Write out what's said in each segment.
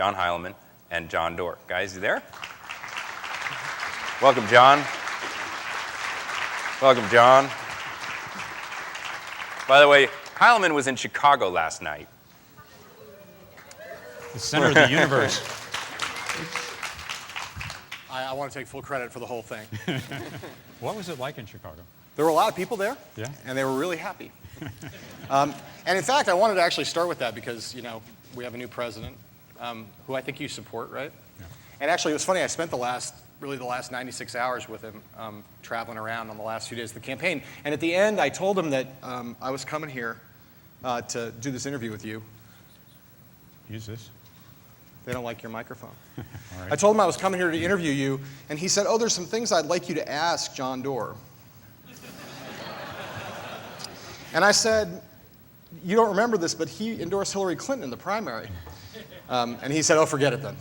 John Heilemann, and John Doerr. Guys, you there? Welcome, John. Welcome, John. By the way, Heilemann was in Chicago last night. The center of the universe. I want to take full credit for the whole thing. What was it like in Chicago? There were a lot of people there, Yeah. and they were really happy. And in fact, I wanted to actually start with that because, we have a new president who I think you support, right? Yeah. And actually, it was funny. I spent the last 96 hours with him traveling around on the last few days of the campaign. And at the end, I told him that I was coming here to do this interview with you. Use this. They don't like your microphone. All right. I told him I was coming here to interview you, and he said, there's some things I'd like you to ask John Doerr. And I said, you don't remember this, but he endorsed Hillary Clinton in the primary. And he said, forget it then.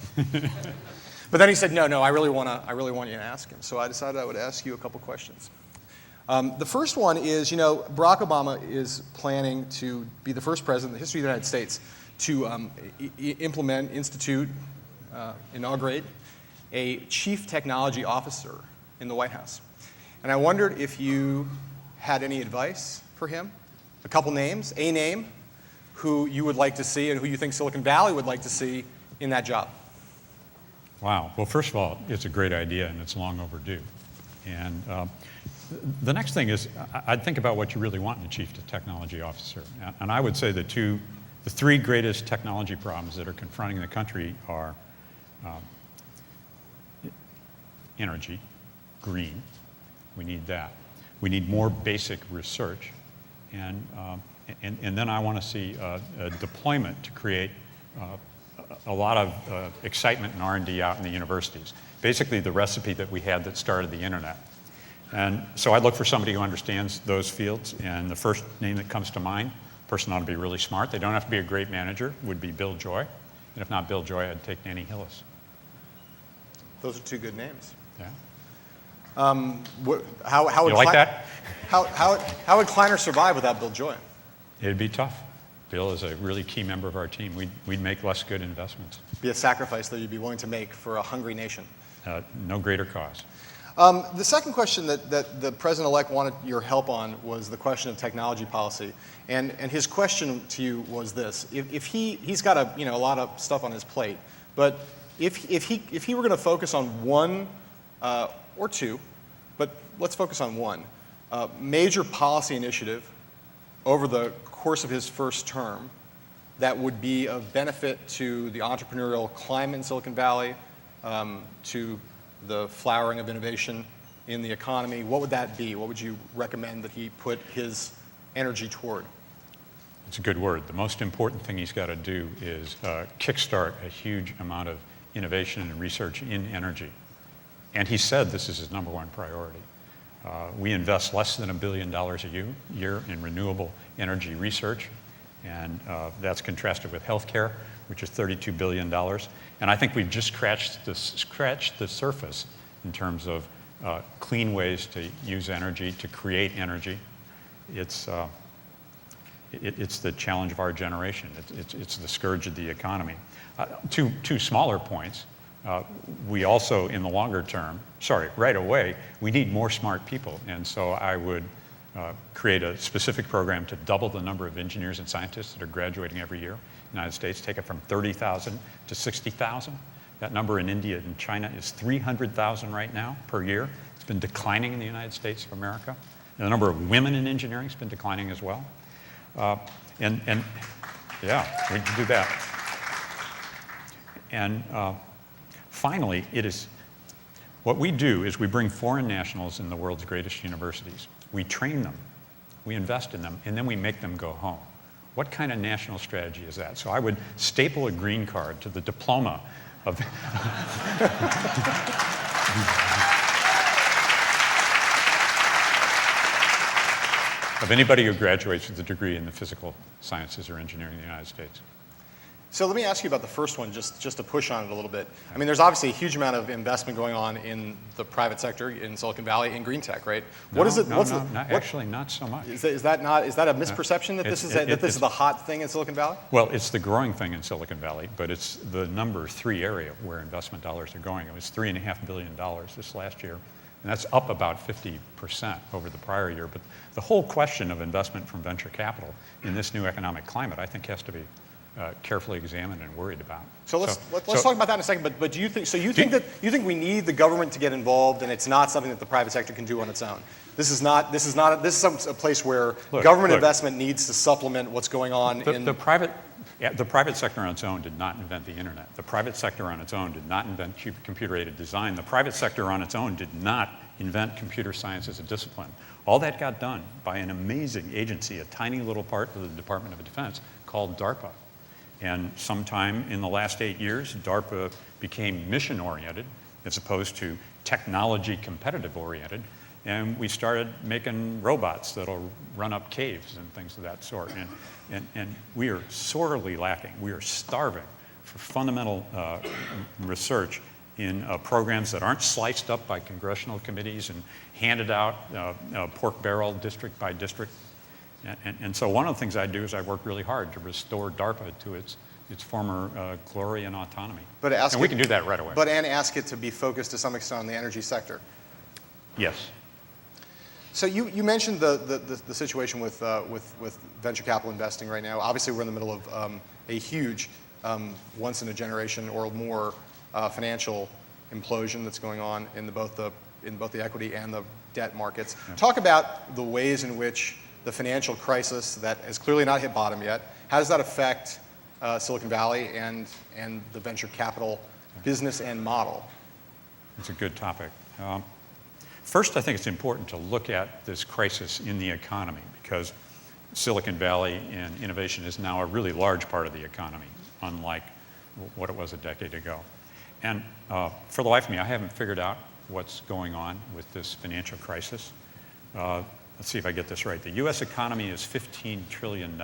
But then he said, no, I really want you to ask him. So I decided I would ask you a couple questions. The first one is, Barack Obama is planning to be the first president in the history of the United States to inaugurate a chief technology officer in the White House. And I wondered if you had any advice for him, a couple names, a name, who you would like to see and who you think Silicon Valley would like to see in that job. Wow. Well, first of all, it's a great idea, and it's long overdue. And the next thing is, I'd think about what you really want in a chief technology officer. And I would say the three greatest technology problems that are confronting the country are energy, green. We need that. We need more basic research. And then I want to see a deployment to create a lot of excitement and R&D out in the universities. Basically the recipe that we had that started the internet. And so I'd look for somebody who understands those fields, and the first name that comes to mind, person ought to be really smart. They don't have to be a great manager, would be Bill Joy. And if not Bill Joy, I'd take Nanny Hillis. Those are two good names. Yeah. How would You like that? How would Kleiner survive without Bill Joy? It'd be tough. Bill is a really key member of our team. We'd make less good investments. Be a sacrifice that you'd be willing to make for a hungry nation. No greater cause. The second question that the president-elect wanted your help on was the question of technology policy. And his question to you was this. If he's got a lot of stuff on his plate, but if he were going to focus on one or two, but let's focus on one, major policy initiative over the course of his first term that would be of benefit to the entrepreneurial climate in Silicon Valley, to the flowering of innovation in the economy, what would that be? What would you recommend that he put his energy toward? It's a good word. The most important thing he's got to do is kickstart a huge amount of innovation and research in energy. And he said this is his number one priority. We invest less than $1 billion a year in renewable energy research, and that's contrasted with healthcare, which is $32 billion. And I think we've just scratched the surface in terms of clean ways to use energy, to create energy. It's the challenge of our generation. It's the scourge of the economy. Two smaller points. We also, in the longer term, right away, we need more smart people. And so I would create a specific program to double the number of engineers and scientists that are graduating every year in the United States, take it from 30,000 to 60,000. That number in India and China is 300,000 right now per year. It's been declining in the United States of America. And the number of women in engineering has been declining as well. And yeah, we can do that. And finally, what we do is we bring foreign nationals in the world's greatest universities. We train them, we invest in them, and then we make them go home. What kind of national strategy is that? So I would staple a green card to the diploma of anybody who graduates with a degree in the physical sciences or engineering in the United States. So let me ask you about the first one, just to push on it a little bit. I mean, there's obviously a huge amount of investment going on in the private sector in Silicon Valley in green tech, right? What is it? Actually, not so much. Is that a misperception that this is the hot thing in Silicon Valley? Well, it's the growing thing in Silicon Valley, but it's the number 3 area where investment dollars are going. It was $3.5 billion this last year, and that's up about 50% over the prior year. But the whole question of investment from venture capital in this new economic climate, I think, has to be carefully examined and worried about. So let's talk about that in a second. But do you think you think we need the government to get involved, and it's not something that the private sector can do on its own? This is a place where government investment needs to supplement what's going on in the private sector on its own did not invent the internet. The private sector on its own did not invent computer-aided design. The private sector on its own did not invent computer science as a discipline. All that got done by an amazing agency, a tiny little part of the Department of Defense called DARPA. And sometime in the last 8 years, DARPA became mission-oriented as opposed to technology competitive-oriented. And we started making robots that'll run up caves and things of that sort. And we are sorely lacking. We are starving for fundamental research in programs that aren't sliced up by congressional committees and handed out pork barrel district by district. And so one of the things I do is I work really hard to restore DARPA to its former glory and autonomy. And we can do that right away. And ask it to be focused to some extent on the energy sector. Yes. So you mentioned the situation with venture capital investing right now. Obviously, we're in the middle of a huge, once in a generation or more, financial implosion that's going on in both the equity and the debt markets. Yeah. Talk about the ways in which the financial crisis that has clearly not hit bottom yet, how does that affect Silicon Valley and the venture capital business and model? It's a good topic. First, I think it's important to look at this crisis in the economy because Silicon Valley and innovation is now a really large part of the economy, unlike what it was a decade ago. And for the life of me, I haven't figured out what's going on with this financial crisis. Let's see if I get this right. The U.S. economy is $15 trillion.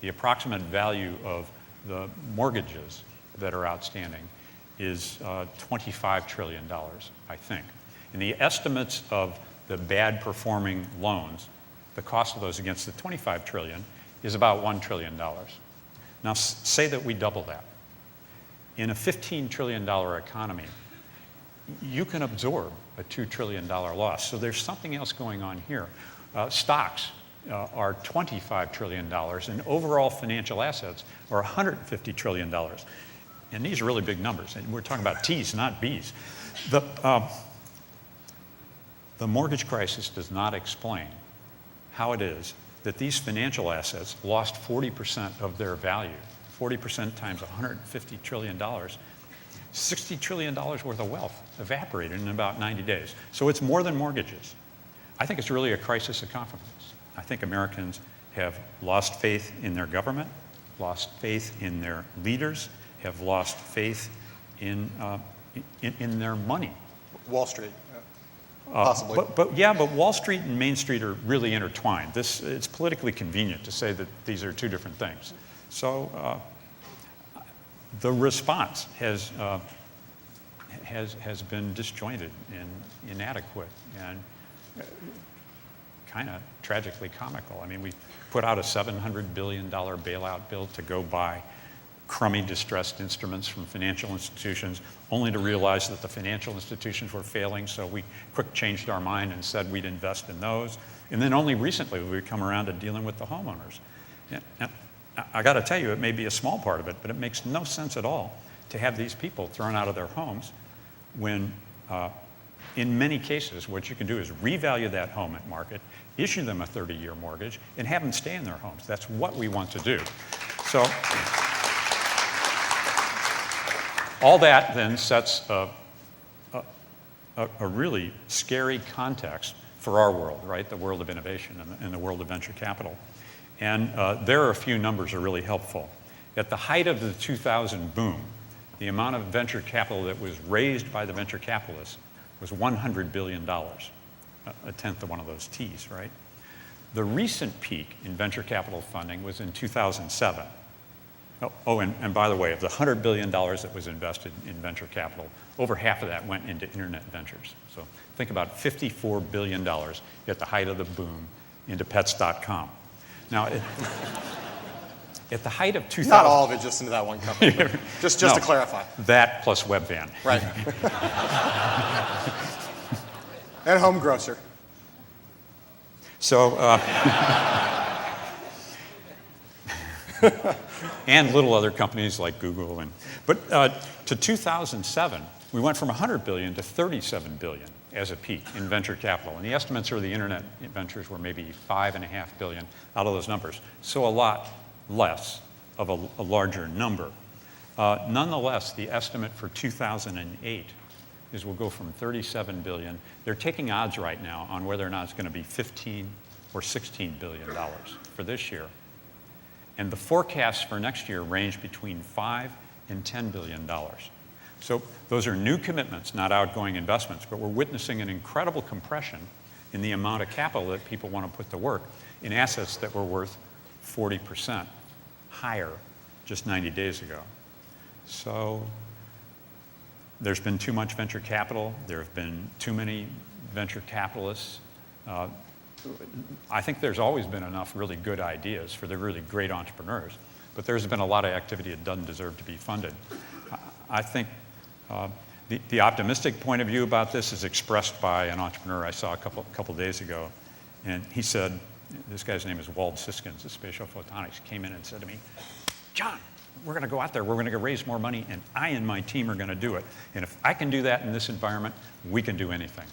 The approximate value of the mortgages that are outstanding is $25 trillion, I think. And the estimates of the bad performing loans, the cost of those against the $25 trillion is about $1 trillion. Now say that we double that. In a $15 trillion economy, you can absorb a $2 trillion loss. So there's something else going on here. Stocks are $25 trillion, and overall financial assets are $150 trillion. And these are really big numbers. And we're talking about T's, not B's. The mortgage crisis does not explain how it is that these financial assets lost 40% of their value. 40% times $150 trillion. $60 trillion worth of wealth evaporated in about 90 days. So it's more than mortgages. I think it's really a crisis of confidence. I think Americans have lost faith in their government, lost faith in their leaders, have lost faith in their money. Wall Street, possibly. But Wall Street and Main Street are really intertwined. It's politically convenient to say that these are two different things. So the response has been disjointed and inadequate and kind of tragically comical. I mean, we put out a $700 billion bailout bill to go buy crummy distressed instruments from financial institutions, only to realize that the financial institutions were failing, so we quick changed our mind and said we'd invest in those. And then only recently we come around to dealing with the homeowners. And I got to tell you, it may be a small part of it, but it makes no sense at all to have these people thrown out of their homes when, in many cases, what you can do is revalue that home at market, issue them a 30-year mortgage, and have them stay in their homes. That's what we want to do. So all that then sets a really scary context for our world, right? The world of innovation and the world of venture capital. And there are a few numbers that are really helpful. At the height of the 2000 boom, the amount of venture capital that was raised by the venture capitalists was $100 billion, a tenth of one of those T's, right? The recent peak in venture capital funding was in 2007. And by the way, of the $100 billion that was invested in venture capital, over half of that went into internet ventures. So think about $54 billion at the height of the boom into pets.com. Now, at the height of 2000... Not all of it just into that one company. just No, to clarify. That plus Webvan. Right. And Home Grocer. So, and little other companies like Google. But to 2007, we went from 100 billion to 37 billion as a peak in venture capital. And the estimates are the internet ventures were maybe 5.5 billion out of those numbers. So a lot less of a larger number. Nonetheless, the estimate for 2008 is we'll go from 37 billion. They're taking odds right now on whether or not it's going to be 15 or 16 billion dollars for this year. And the forecasts for next year range between 5 and 10 billion dollars. So those are new commitments, not outgoing investments, but we're witnessing an incredible compression in the amount of capital that people want to put to work in assets that were worth 40% higher just 90 days ago. So there's been too much venture capital. There have been too many venture capitalists. I think there's always been enough really good ideas for the really great entrepreneurs, but there's been a lot of activity that doesn't deserve to be funded. I think the optimistic point of view about this is expressed by an entrepreneur I saw a couple days ago, and he said, this guy's name is Wald Siskins of Spatial Photonics, came in and said to me, John, we're going to go out there, we're going to go raise more money, and I and my team are going to do it. And if I can do that in this environment, we can do anything,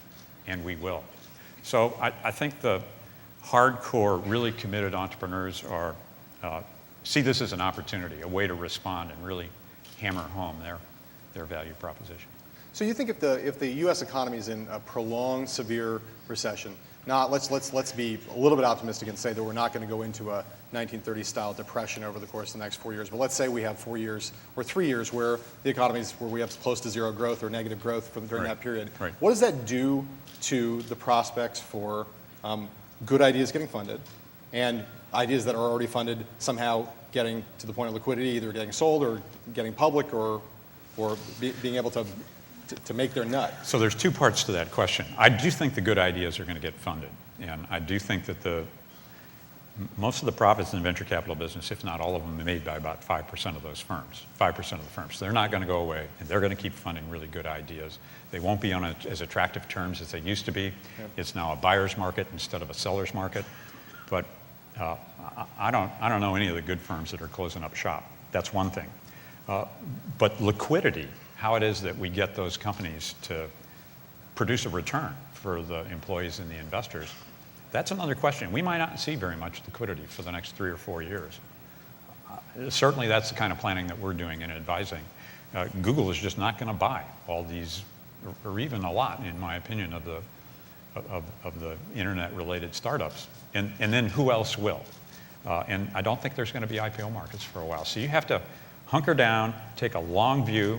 and we will. So I think the hardcore, really committed entrepreneurs see this as an opportunity, a way to respond and really hammer home their value proposition. So you think if the U.S. economy is in a prolonged, severe recession, let's be a little bit optimistic and say that we're not going to go into a 1930s-style depression over the course of the next 4 years, but let's say we have 4 years or 3 years where the economy's where we have close to zero growth or negative growth during that period. Right. What does that do to the prospects for good ideas getting funded and ideas that are already funded somehow getting to the point of liquidity, either getting sold or getting public or being able to make their nut? So there's two parts to that question. I do think the good ideas are going to get funded, and I do think that most of the profits in the venture capital business, if not all of them, are made by about 5% of those firms, 5% of the firms. They're not going to go away, and they're going to keep funding really good ideas. They won't be on as attractive terms as they used to be. Yep. It's now a buyer's market instead of a seller's market. But I don't know any of the good firms that are closing up shop. That's one thing. But liquidity, how it is that we get those companies to produce a return for the employees and the investors, that's another question. We might not see very much liquidity for the next 3 or 4 years. Certainly that's the kind of planning that we're doing and advising. Google is just not going to buy all these, or even a lot, in my opinion, of the internet-related startups. And then who else will? And I don't think there's going to be IPO markets for a while. So you have to hunker down, take a long view,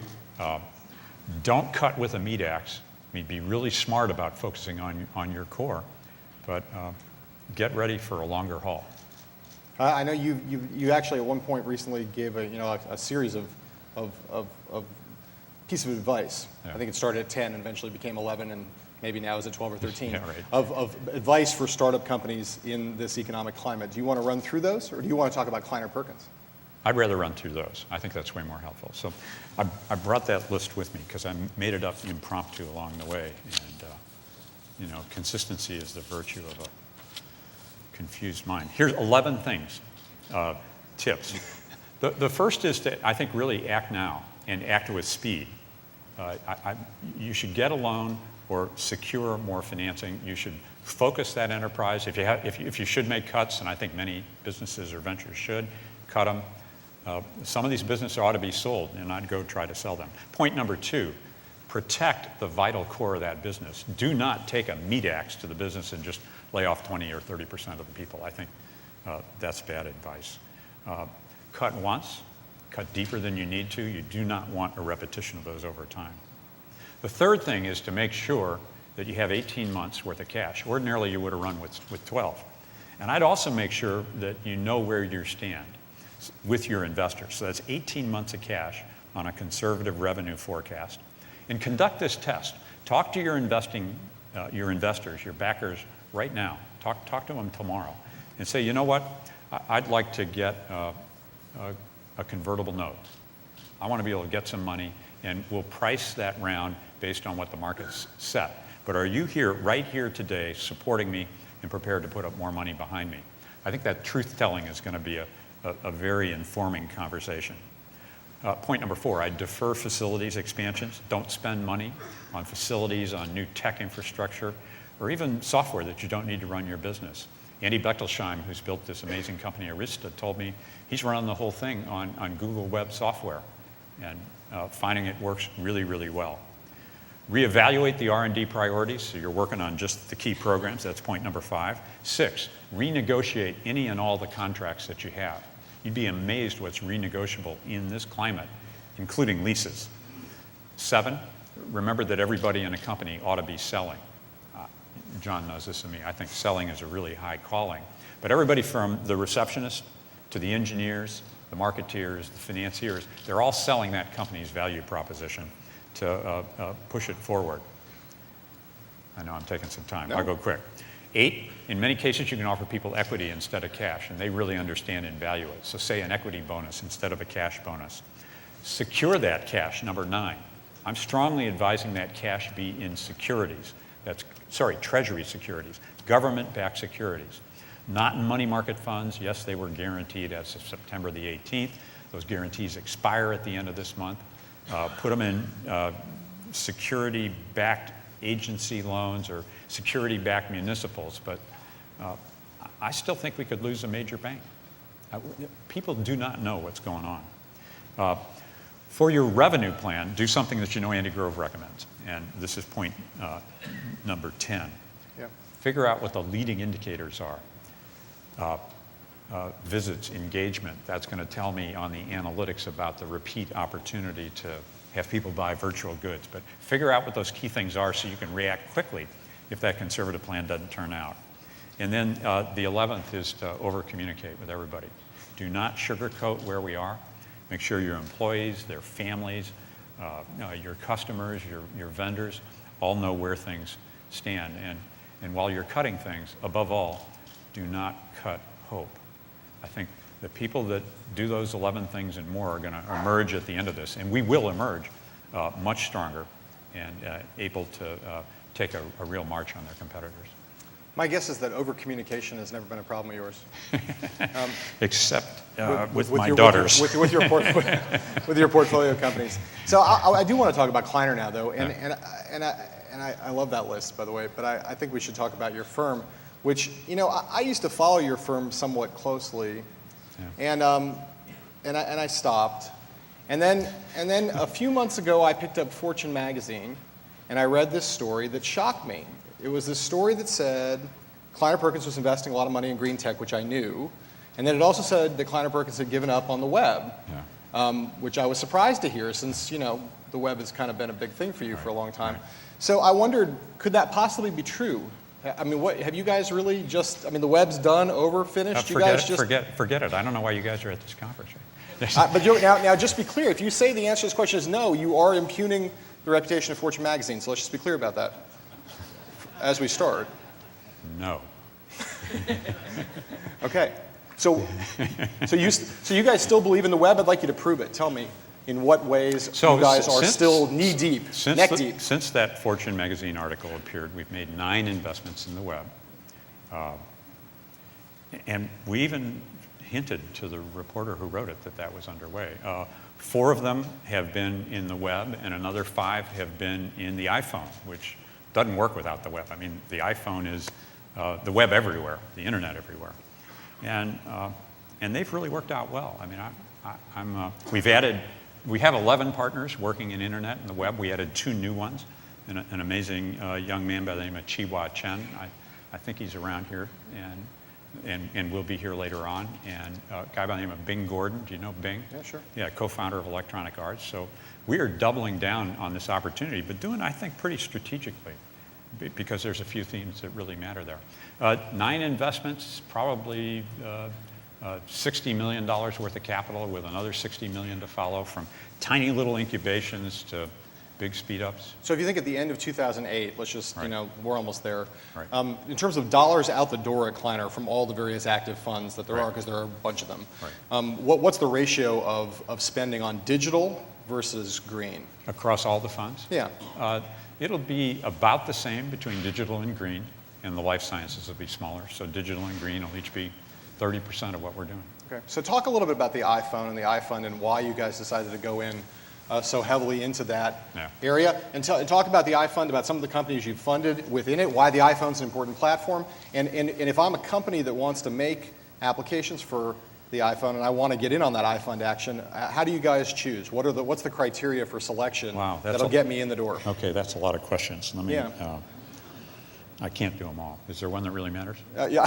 don't cut with a meat axe. I mean, be really smart about focusing on your core, but get ready for a longer haul. I know you actually at one point recently gave a series of piece of advice. Yeah. I think it started at 10 and eventually became 11 and maybe now is at 12 or 13 yeah, right. of advice for startup companies in this economic climate. Do you want to run through those, or do you want to talk about Kleiner Perkins? I'd rather run through those. I think that's way more helpful. So I brought that list with me because I made it up impromptu along the way. And, consistency is the virtue of a confused mind. Here's 11 things, tips. The first is to, I think, really act now and act with speed. You should get a loan or secure more financing. You should focus that enterprise. If you should make cuts, and I think many businesses or ventures should, cut them. Some of these businesses ought to be sold, and I'd go try to sell them. Point number 2, protect the vital core of that business. Do not take a meat axe to the business and just lay off 20 or 30% of the people. I think that's bad advice. Cut once, cut deeper than you need to. You do not want a repetition of those over time. The third thing is to make sure that you have 18 months worth of cash. Ordinarily, you would have run with 12. And I'd also make sure that you know where you stand. with your investors. So that's 18 months of cash on a conservative revenue forecast. And conduct this test. Talk to your investors, your backers right now. Talk to them tomorrow and say, you know what, I'd like to get a convertible note. I want to be able to get some money, and we'll price that round based on what the market's set. But are you here, right here today, supporting me and prepared to put up more money behind me? I think that truth-telling is going to be a very informing conversation. Point number 4, I defer facilities expansions. Don't spend money on facilities, on new tech infrastructure, or even software that you don't need to run your business. Andy Bechtolsheim, who's built this amazing company, Arista, told me he's running the whole thing on Google Web software and finding it works really, really well. Reevaluate the R&D priorities, so you're working on just the key programs. That's point number 5. 6, renegotiate any and all the contracts that you have. You'd be amazed what's renegotiable in this climate, including leases. 7, remember that everybody in a company ought to be selling. John knows this of me. I think selling is a really high calling. But everybody from the receptionist to the engineers, the marketeers, the financiers, they're all selling that company's value proposition to push it forward. I know I'm taking some time. No. I'll go quick. 8, in many cases you can offer people equity instead of cash, and they really understand and value it. So say an equity bonus instead of a cash bonus. Secure that cash, number 9. I'm strongly advising that cash be in securities. Treasury securities, government-backed securities. Not in money market funds. Yes, they were guaranteed as of September the 18th. Those guarantees expire at the end of this month. Put them in security-backed agency loans or security-backed municipals, but I still think we could lose a major bank. People do not know what's going on. For your revenue plan, do something that you know Andy Grove recommends, and this is point number 10. Yep. Figure out what the leading indicators are. Visits, engagement, that's going to tell me on the analytics about the repeat opportunity to have people buy virtual goods. But figure out what those key things are so you can react quickly if that conservative plan doesn't turn out. And then the 11th is to over-communicate with everybody. Do not sugarcoat where we are. Make sure your employees, their families, your customers, your vendors all know where things stand. And while you're cutting things, above all, do not cut hope. I think the people that do those 11 things and more are going to emerge at the end of this, and we will emerge much stronger and able to take a real march on their competitors. My guess is that over-communication has never been a problem of yours. Except with my daughters. With your portfolio companies. So I do want to talk about Kleiner now, though, and I love that list, by the way, but I think we should talk about your firm, which, you know, I used to follow your firm somewhat closely, and I stopped. And then a few months ago, I picked up Fortune magazine, and I read this story that shocked me. It was this story that said Kleiner Perkins was investing a lot of money in green tech, which I knew, and then it also said that Kleiner Perkins had given up on the web, which I was surprised to hear, since, you know, the web has kind of been a big thing for you for a long time. So I wondered, could that possibly be true? I mean, what have you guys really just? I mean, the web's done, over, finished. Forget it. I don't know why you guys are at this conference. But now, just be clear. If you say the answer to this question is no, you are impugning the reputation of Fortune magazine. So let's just be clear about that as we start. No. Okay. So you guys still believe in the web? I'd like you to prove it. Tell me in what ways you guys are still knee deep, neck deep. Since that Fortune magazine article appeared, we've made 9 investments in the web. And we even hinted to the reporter who wrote it that was underway. 4 of them have been in the web, and another 5 have been in the iPhone, which doesn't work without the web. I mean, the iPhone is the web everywhere, the internet everywhere. And they've really worked out well. I mean, we have 11 partners working in internet and the web. We added 2 new ones, an amazing young man by the name of Chi-Hua Chen. I think he's around here and will be here later on. And a guy by the name of Bing Gordon. Do you know Bing? Yeah, sure. Yeah, co-founder of Electronic Arts. So we are doubling down on this opportunity, but doing, I think, pretty strategically, because there's a few themes that really matter there. 9 investments, probably $60 million worth of capital with another $60 million to follow, from tiny little incubations to big speed ups. So if you think at the end of 2008, let's just, Right. we're almost there. Right. In terms of dollars out the door at Kleiner from all the various active funds that there Right. are, because there are a bunch of them, Right. what's the ratio of spending on digital versus green? Across all the funds? Yeah. It'll be about the same between digital and green, and the life sciences will be smaller. So digital and green will each be 30% of what we're doing. Okay. So talk a little bit about the iPhone and the iFund and why you guys decided to go in so heavily into that Yeah. area. And talk about the iFund, about some of the companies you've funded within it, why the iPhone's an important platform. And if I'm a company that wants to make applications for the iPhone and I want to get in on that iFund action, how do you guys choose? What's the criteria for selection Wow, that'll get me in the door? Okay, that's a lot of questions. Let me. Yeah. I can't do them all. Is there one that really matters? Yeah,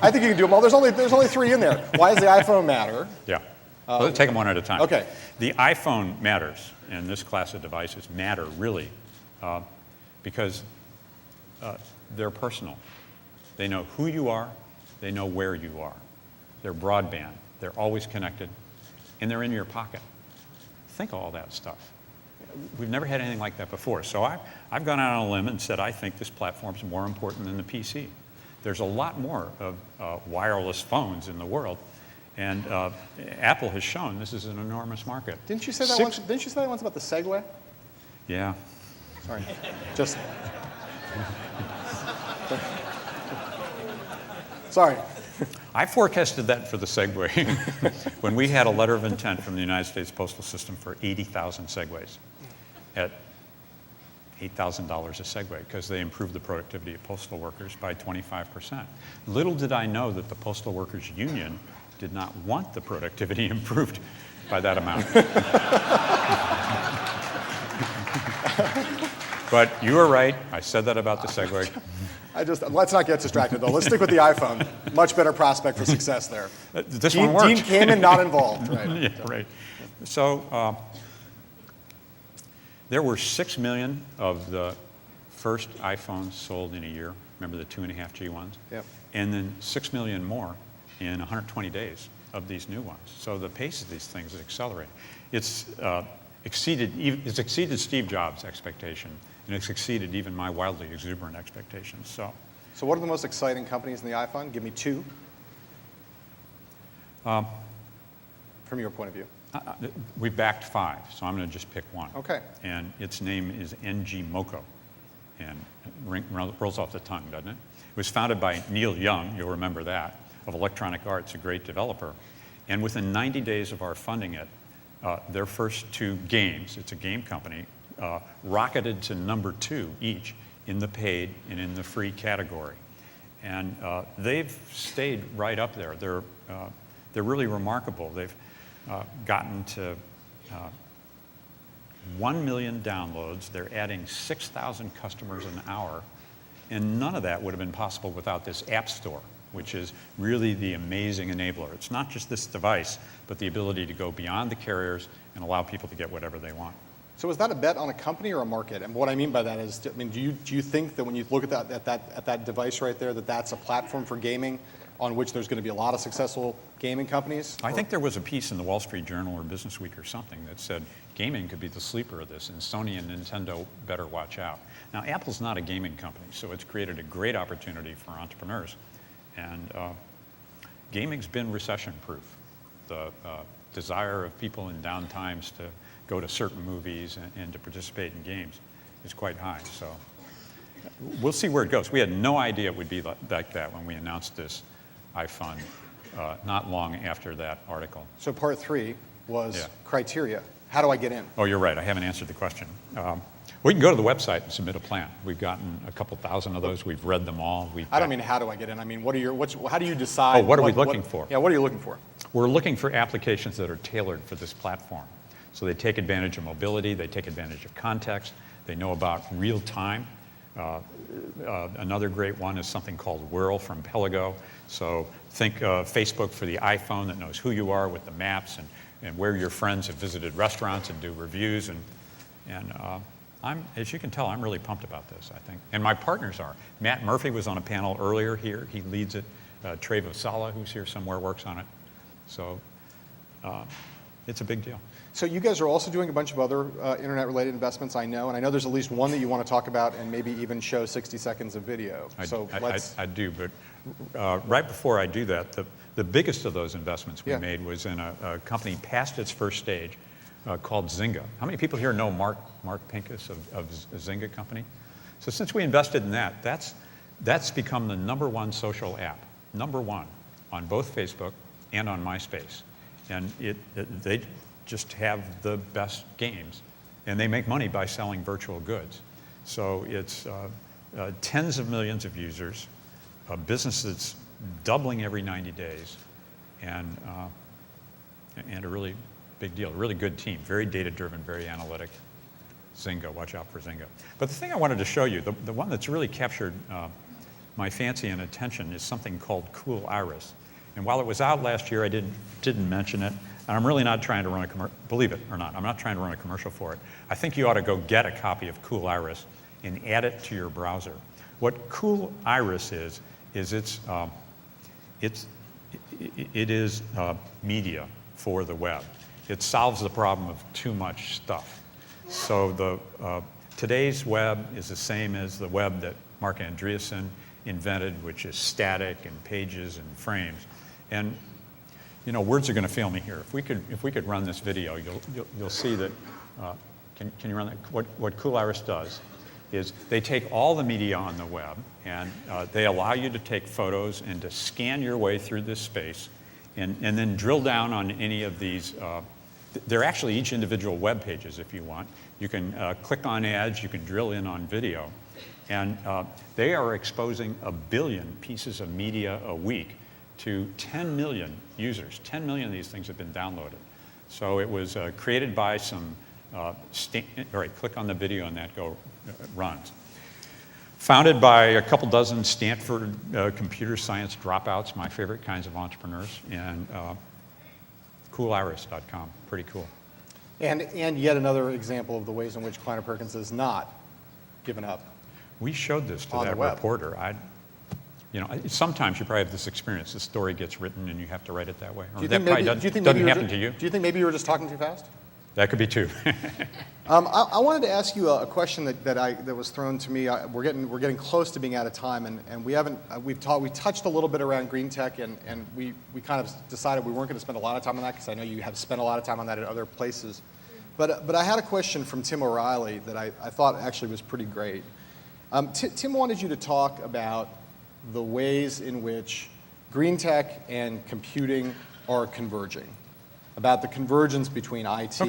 I think you can do them all. There's only 3 in there. Why does the iPhone matter? Yeah. Let's take them one at a time. Okay. The iPhone matters, and this class of devices matter really because they're personal. They know who you are. They know where you are. They're broadband. They're always connected, and they're in your pocket. Think of all that stuff. We've never had anything like that before. So I've gone out on a limb and said I think this platform's more important than the PC. There's a lot more of wireless phones in the world, and Apple has shown this is an enormous market. Didn't you say that once? Didn't you say that once about the Segway? Yeah. Sorry, just. Sorry. I forecasted that for the Segway when we had a letter of intent from the United States Postal System for 80,000 Segways at $8,000 a Segway because they improved the productivity of postal workers by 25%. Little did I know that the Postal Workers Union did not want the productivity improved by that amount. But you were right. I said that about the Segway. Let's not get distracted though. Let's stick with the iPhone. Much better prospect for success there. This one worked. Dean Kamen not involved, right? Yeah, right. So there were 6 million of the first iPhones sold in a year. Remember the 2.5G ones? Yep. And then 6 million more in 120 days of these new ones. So the pace of these things is accelerating. It's exceeded Steve Jobs' expectation, and it's exceeded even my wildly exuberant expectations. So what are the most exciting companies in the iPhone? Give me 2. From your point of view. We backed 5, so I'm going to just pick one. Okay. And its name is NG Moco, and it rolls off the tongue, doesn't it? It was founded by Neil Young, you'll remember that, of Electronic Arts, a great developer. And within 90 days of our funding it, their first 2 games, it's a game company, rocketed to number 2 each in the paid and in the free category. And they've stayed right up there. They're really remarkable. They've gotten to 1 million downloads. They're adding 6,000 customers an hour. And none of that would have been possible without this App Store, which is really the amazing enabler. It's not just this device, but the ability to go beyond the carriers and allow people to get whatever they want. So is that a bet on a company or a market? And what I mean by that is, do you think that when you look at that device right there, that that's a platform for gaming on which there's going to be a lot of successful gaming companies? I think there was a piece in the Wall Street Journal or Business Week or something that said gaming could be the sleeper of this, and Sony and Nintendo better watch out. Now, Apple's not a gaming company, so it's created a great opportunity for entrepreneurs. And gaming's been recession-proof. The desire of people in down times to go to certain movies and to participate in games is quite high. So we'll see where it goes. We had no idea it would be like that when we announced this iFund not long after that article. So part 3 was criteria. How do I get in? Oh, you're right. I haven't answered the question. We can go to the website and submit a plan. We've gotten a couple thousand of those. We've read them all. I don't mean how do I get in. I mean, how do you decide? Oh, what are we looking for? Yeah, what are you looking for? We're looking for applications that are tailored for this platform. So they take advantage of mobility. They take advantage of context. They know about real time. Another great one is something called Whirl from Pelago. So think Facebook for the iPhone that knows who you are with the maps and where your friends have visited restaurants and do reviews. And as you can tell, I'm really pumped about this, I think. And my partners are. Matt Murphy was on a panel earlier here. He leads it. Trey Vasala, who's here somewhere, works on it. So it's a big deal. So you guys are also doing a bunch of other internet-related investments, I know, and I know there's at least one that you want to talk about and maybe even show 60 seconds of video. I do, but right before I do that, the biggest of those investments we made was in a company past its first stage called Zynga. How many people here know Mark Pincus of Zynga company? So since we invested in that, that's become the #1 social app, #1 on both Facebook and on MySpace. And they just have the best games, and they make money by selling virtual goods. So it's tens of millions of users, a business that's doubling every 90 days, and a really big deal, a really good team, very data-driven, very analytic. Zynga, watch out for Zynga. But the thing I wanted to show you, the one that's really captured my fancy and attention is something called Cool Iris. And while it was out last year, I didn't mention it. And I'm really not trying to run a commercial, believe it or not, I'm not trying to run a commercial for it. I think you ought to go get a copy of Cool Iris and add it to your browser. What Cool Iris is it is media for the web. It solves the problem of too much stuff. So today's web is the same as the web that Mark Andreessen invented, which is static and pages and frames. And you know, words are going to fail me here. If we could run this video, you'll see that. Can you run that? What Cool Iris does is they take all the media on the web and they allow you to take photos and to scan your way through this space, and then drill down on any of these. They're actually each individual web pages if you want. You can click on ads. You can drill in on video, and they are exposing 1 billion pieces of media a week to 10 million users. 10 million of these things have been downloaded. So it was created by some, all right, click on the video and that runs. Founded by a couple dozen Stanford computer science dropouts, my favorite kinds of entrepreneurs, and cooliris.com, pretty cool. And yet another example of the ways in which Kleiner Perkins has not given up. We showed this to that reporter. You know, sometimes you probably have this experience. The story gets written and you have to write it that way. Or that probably doesn't happen to you. Do you think maybe you were just talking too fast? That could be too. I wanted to ask you a question that was thrown to me. We're getting close to being out of time, and we touched a little bit around green tech, and we kind of decided we weren't going to spend a lot of time on that because I know you have spent a lot of time on that at other places. But I had a question from Tim O'Reilly that I thought actually was pretty great. Tim wanted you to talk about the ways in which green tech and computing are converging, about the convergence between IT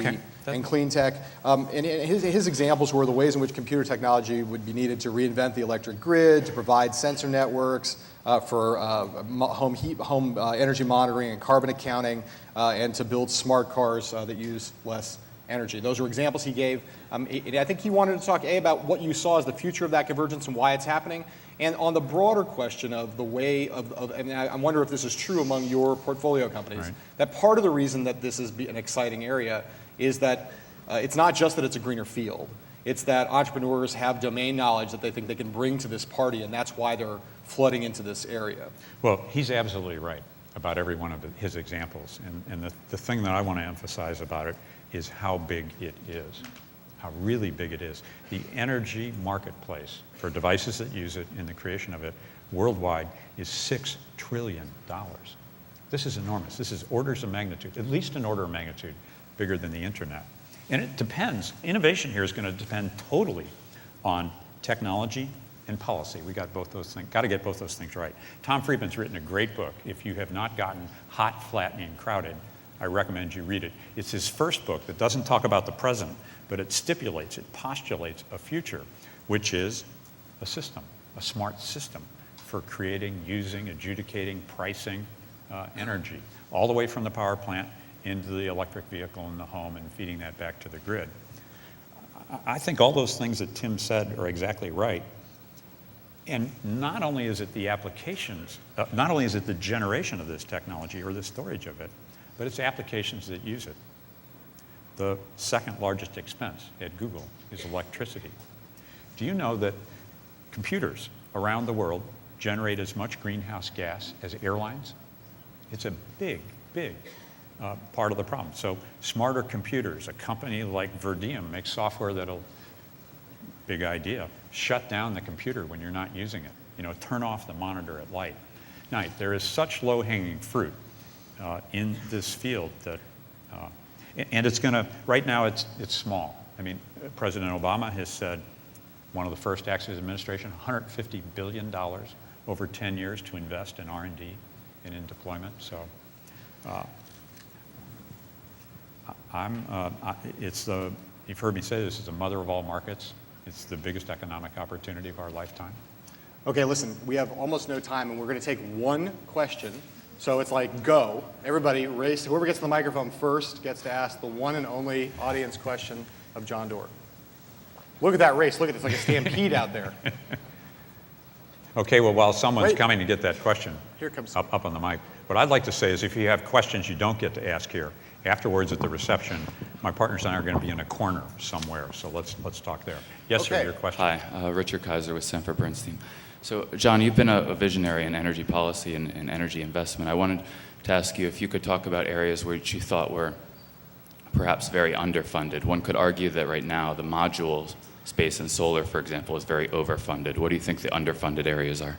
and clean tech. And his examples were the ways in which computer technology would be needed to reinvent the electric grid, to provide sensor networks for home energy monitoring and carbon accounting, and to build smart cars that use less energy. Those were examples he gave. I think he wanted to talk, about what you saw as the future of that convergence and why it's happening, and on the broader question of the way I wonder if this is true among your portfolio companies, right, that part of the reason that this is an exciting area is that it's not just that it's a greener field. It's that entrepreneurs have domain knowledge that they think they can bring to this party, and that's why they're flooding into this area. Well, he's absolutely right about every one of his examples. And the thing that I want to emphasize about it is how big it is, how really big it is. The energy marketplace for devices that use it in the creation of it worldwide is $6 trillion. This is enormous. This is orders of magnitude, at least an order of magnitude bigger than the internet. And it depends. Innovation here is going to depend totally on technology and policy. We got both those things. Got to get both those things right. Tom Friedman's written a great book. If you have not gotten Hot, Flattening, Crowded, I recommend you read it. It's his first book that doesn't talk about the present, but it postulates a future, which is a system, a smart system for creating, using, adjudicating, pricing energy, all the way from the power plant into the electric vehicle in the home and feeding that back to the grid. I think all those things that Tim said are exactly right. And not only is it the applications, not only is it the generation of this technology or the storage of it, but it's applications that use it. The second largest expense at Google is electricity. Do you know that computers around the world generate as much greenhouse gas as airlines? It's a big, big part of the problem. So smarter computers, a company like Verdium makes software that'll, big idea, shut down the computer when you're not using it. You know, turn off the monitor at night. There is such low-hanging fruit in this field that, and it's going to, right now it's small. I mean, President Obama has said, one of the first acts of his administration, $150 billion over 10 years to invest in R&D and in deployment. So you've heard me say this is the mother of all markets. It's the biggest economic opportunity of our lifetime. Okay, listen, we have almost no time, and we're going to take one question. So it's like, go. Everybody race. Whoever gets the microphone first gets to ask the one and only audience question of John Doerr. Look at that race. Look at it. It's like a stampede out there. Okay, well, while someone's coming to get that question Here comes up on the mic, what I'd like to say is if you have questions you don't get to ask here, afterwards at the reception, my partners and I are going to be in a corner somewhere, so let's talk there. Yes, Okay. sir, your question. Hi, Richard Kaiser with Sanford Bernstein. So, John, you've been a visionary in energy policy and energy investment. I wanted to ask you if you could talk about areas which you thought were perhaps very underfunded. One could argue that right now the module space and solar, for example, is very overfunded. What do you think the underfunded areas are?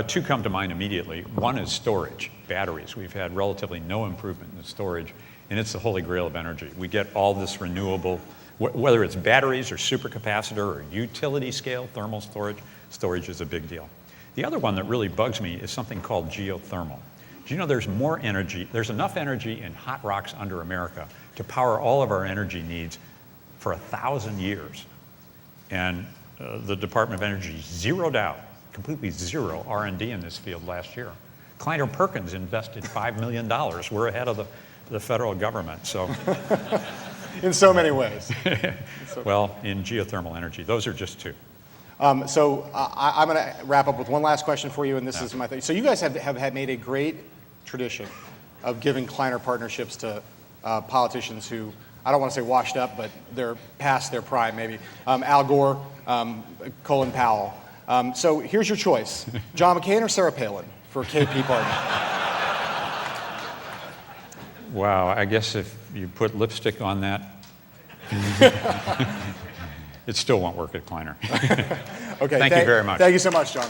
Two come to mind immediately. One is storage, batteries. We've had relatively no improvement in storage, and it's the holy grail of energy. We get all this renewable, whether it's batteries or supercapacitor or utility scale thermal storage, storage is a big deal. The other one that really bugs me is something called geothermal. Do you know there's more energy, there's enough energy in hot rocks under America to power all of our energy needs for 1,000 years. And the Department of Energy zeroed out, completely zero R&D in this field last year. Kleiner Perkins invested $5 million. We're ahead of the federal government. So, in so many ways. well, in geothermal energy, those are just two. I'm going to wrap up with one last question for you, and this is my thing. So you guys have made a great tradition of giving Kleiner partnerships to politicians who, I don't want to say washed up, but they're past their prime, maybe. Al Gore, Colin Powell. So here's your choice. John McCain or Sarah Palin for KP partner? Wow, I guess if you put lipstick on that, it still won't work at Kleiner. Okay, Thank you very much. Thank you so much, John.